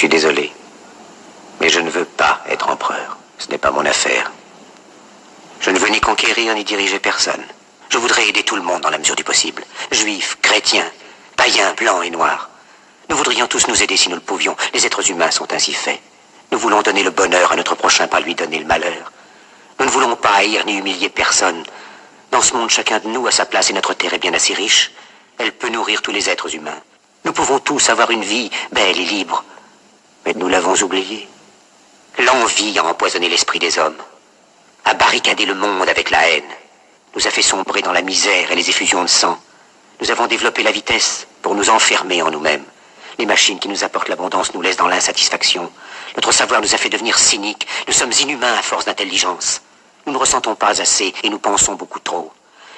suis désolé. Mais je ne veux pas être empereur. Ce n'est pas mon affaire. Je ne veux ni conquérir ni diriger personne. Je voudrais aider tout le monde dans la mesure du possible. Juifs, chrétiens, païens, blancs et noirs. Nous voudrions tous nous aider si nous le pouvions. Les êtres humains sont ainsi faits. Nous voulons donner le bonheur à notre prochain par lui donner le malheur. Nous ne voulons pas haïr ni humilier personne. Dans ce monde, chacun de nous a sa place et notre terre est bien assez riche. Elle peut nourrir tous les êtres humains. Nous pouvons tous avoir une vie belle et libre. Mais nous l'avons oublié. L'envie a empoisonné l'esprit des hommes, a barricadé le monde avec la haine, nous a fait sombrer dans la misère et les effusions de sang. Nous avons développé la vitesse pour nous enfermer en nous-mêmes. Les machines qui nous apportent l'abondance nous laissent dans l'insatisfaction. Notre savoir nous a fait devenir cyniques. Nous sommes inhumains à force d'intelligence. Nous ne ressentons pas assez et nous pensons beaucoup trop.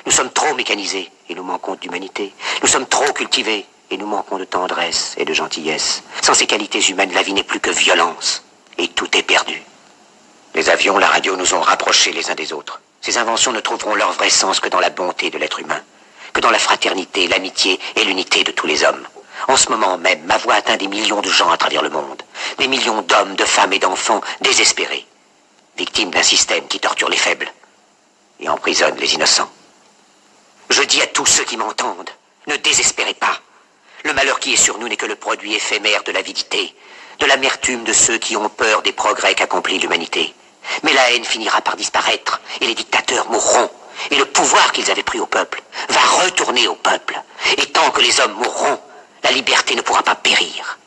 Nous sommes trop mécanisés et nous manquons d'humanité. Nous sommes trop cultivés et nous manquons de tendresse et de gentillesse. Sans ces qualités humaines, la vie n'est plus que violence. Et tout est perdu. Les avions, la radio nous ont rapprochés les uns des autres. Ces inventions ne trouveront leur vrai sens que dans la bonté de l'être humain, que dans la fraternité, l'amitié et l'unité de tous les hommes. En ce moment même, ma voix atteint des millions de gens à travers le monde. Des millions d'hommes, de femmes et d'enfants désespérés, victimes d'un système qui torture les faibles et emprisonne les innocents. Je dis à tous ceux qui m'entendent, ne désespérez pas. Le malheur qui est sur nous n'est que le produit éphémère de l'avidité, de l'amertume de ceux qui ont peur des progrès qu'accomplit l'humanité. Mais la haine finira par disparaître, et les dictateurs mourront, et le pouvoir qu'ils avaient pris au peuple va retourner au peuple. Et tant que les hommes mourront, la liberté ne pourra pas périr.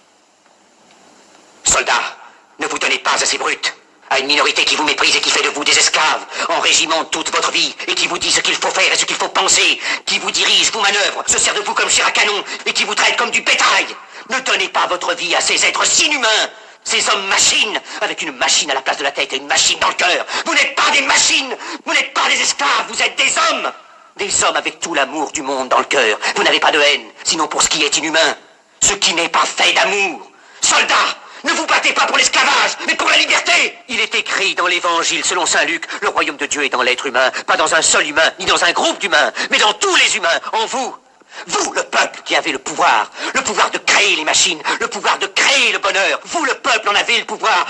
Soldats, ne vous donnez pas à ces brutes, à une minorité qui vous méprise et qui fait de vous des esclaves, en régiment toute votre vie, et qui vous dit ce qu'il faut faire et ce qu'il faut penser, qui vous dirige, vous manœuvre, se sert de vous comme chair à canon, et qui vous traite comme du bétail. Ne donnez pas votre vie à ces êtres si inhumains, ces hommes-machines, avec une machine à la place de la tête et une machine dans le cœur. Vous n'êtes pas des machines, vous n'êtes pas des esclaves, vous êtes des hommes. Des hommes avec tout l'amour du monde dans le cœur. Vous n'avez pas de haine, sinon pour ce qui est inhumain, ce qui n'est pas fait d'amour. Soldats, ne vous battez pas pour l'esclavage, mais pour la liberté. Il est écrit dans l'évangile selon saint Luc, le royaume de Dieu est dans l'être humain, pas dans un seul humain, ni dans un groupe d'humains, mais dans tous les humains, en vous. Vous, le peuple, qui avez le pouvoir de créer les machines, le pouvoir de créer le bonheur. Vous, le peuple, en avez le pouvoir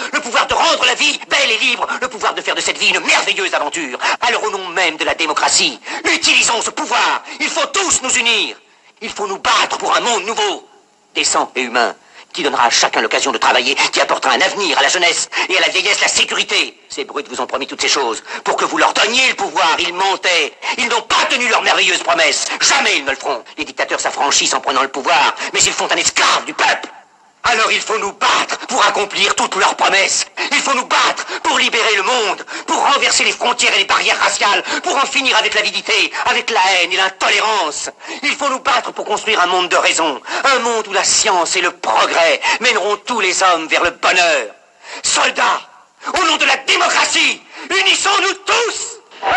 de rendre la vie belle et libre, le pouvoir de faire de cette vie une merveilleuse aventure. Alors au nom même de la démocratie, utilisons ce pouvoir. Il faut tous nous unir. Il faut nous battre pour un monde nouveau, décent et humain, qui donnera à chacun l'occasion de travailler, qui apportera un avenir à la jeunesse et à la vieillesse la sécurité. Ces brutes vous ont promis toutes ces choses pour que vous leur donniez le pouvoir. Ils mentaient. Ils n'ont pas tenu leurs merveilleuses promesses. Jamais ils ne le feront. Les dictateurs s'affranchissent en prenant le pouvoir, mais ils font un esclave du peuple. Alors il faut nous battre pour accomplir toutes leurs promesses. Il faut nous battre pour libérer le monde, pour renverser les frontières et les barrières raciales, pour en finir avec l'avidité, avec la haine et l'intolérance. Il faut nous battre pour construire un monde de raison, un monde où la science et le progrès mèneront tous les hommes vers le bonheur. Soldats, au nom de la démocratie, unissons-nous tous!